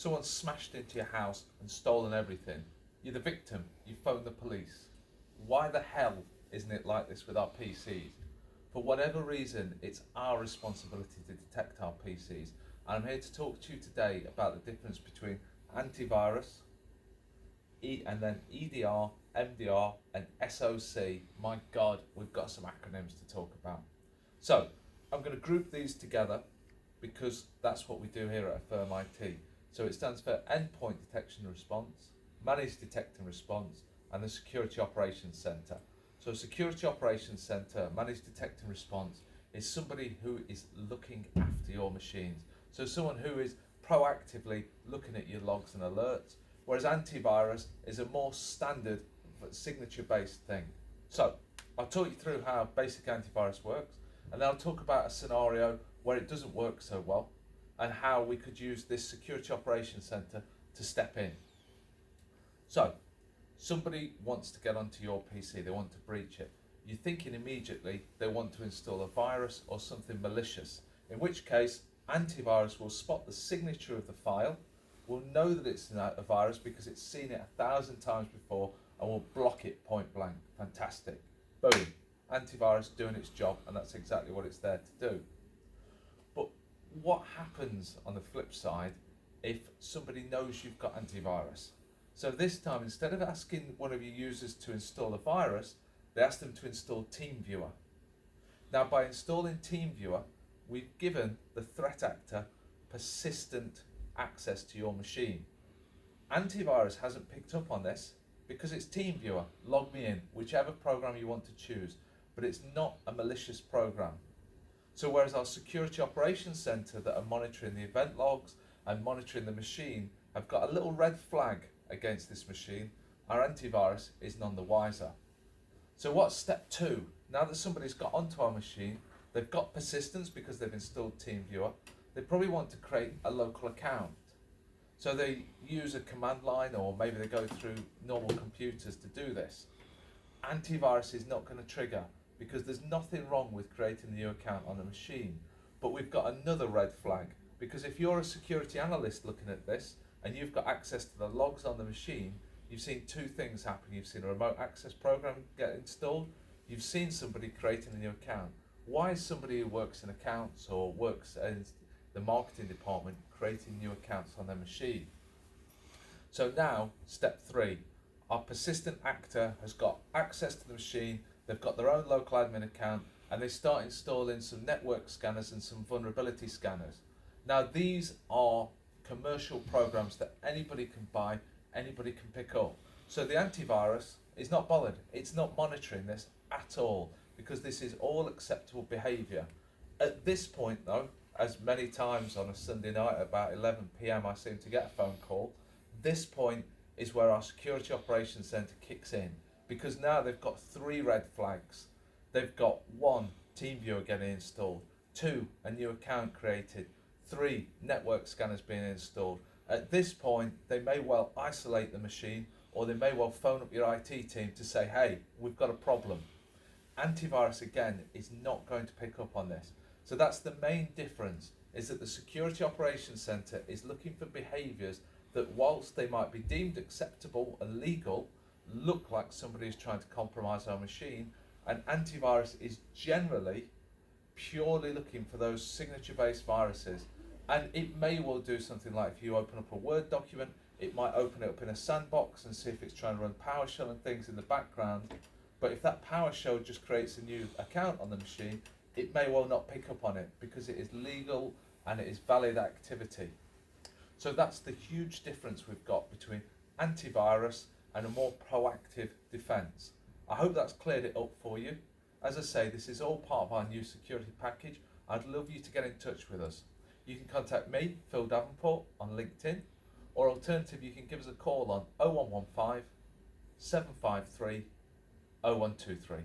someone's smashed into your house and stolen everything. You're the victim, you phone the police. Why the hell isn't it like this with our PCs? For whatever reason, it's our responsibility to detect our PCs. And I'm here to talk to you today about the difference between antivirus, and then EDR, MDR, and SOC. My God, we've got some acronyms to talk about. So I'm going to group these together because that's what we do here at Affirm IT. So it stands for Endpoint Detection Response, Managed Detection Response, and the Security Operations Center. So Security Operations Center, Managed Detection Response, is somebody who is looking after your machines. So someone who is proactively looking at your logs and alerts, whereas antivirus is a more standard signature-based thing. So I'll talk you through how basic antivirus works, and then I'll talk about a scenario where it doesn't work so well, and how we could use this Security Operations Center to step in. So somebody wants to get onto your PC, they want to breach it. You're thinking immediately they want to install a virus or something malicious, in which case antivirus will spot the signature of the file, will know that it's a virus because it's seen it 1,000 times before, and will block it point blank. Fantastic. Boom. Antivirus doing its job, and that's exactly what it's there to do. But what happens on the flip side if somebody knows you've got antivirus? So this time, instead of asking one of your users to install a virus, they ask them to install TeamViewer. Now, by installing TeamViewer, we've given the threat actor persistent access to your machine. Antivirus hasn't picked up on this because it's TeamViewer. Log me in, whichever program you want to choose, but it's not a malicious program. So whereas our Security Operations Center that are monitoring the event logs and monitoring the machine have got a little red flag against this machine, our antivirus is none the wiser. So what's step 2? Now that somebody's got onto our machine, they've got persistence because they've installed TeamViewer, they probably want to create a local account. So they use a command line, or maybe they go through normal computers to do this. Antivirus is not going to trigger because there's nothing wrong with creating a new account on the machine. But we've got another red flag, because if you're a security analyst looking at this and you've got access to the logs on the machine, you've seen two things happen. You've seen a remote access program get installed, you've seen somebody creating a new account. Why is somebody who works in accounts or works in the marketing department creating new accounts on their machine? So now, step 3, our persistent actor has got access to the machine, they've got their own local admin account, and they start installing some network scanners and some vulnerability scanners. Now these are commercial programs that anybody can buy, anybody can pick up. So the antivirus is not bothered, it's not monitoring this at all, because this is all acceptable behaviour. At this point though, as many times on a Sunday night about 11 PM I seem to get a phone call, this point is where our Security Operations Center kicks in, because now they've got 3 red flags. They've got 1, TeamViewer getting installed, 2, a new account created, 3, network scanners being installed. At this point, they may well isolate the machine, or they may well phone up your IT team to say, hey, we've got a problem. Antivirus, again, is not going to pick up on this. So that's the main difference, is that the Security Operations Center is looking for behaviours that, whilst they might be deemed acceptable and legal, look like somebody is trying to compromise our machine, and antivirus is generally purely looking for those signature-based viruses. And it may well do something like, if you open up a Word document, it might open it up in a sandbox and see if it's trying to run PowerShell and things in the background. But if that PowerShell just creates a new account on the machine, it may well not pick up on it because it is legal and it is valid activity. So that's the huge difference we've got between antivirus and a more proactive defence. I hope that's cleared it up for you. As I say, this is all part of our new security package. I'd love you to get in touch with us. You can contact me, Phil Davenport, on LinkedIn, or alternatively, you can give us a call on 0115 753 0123.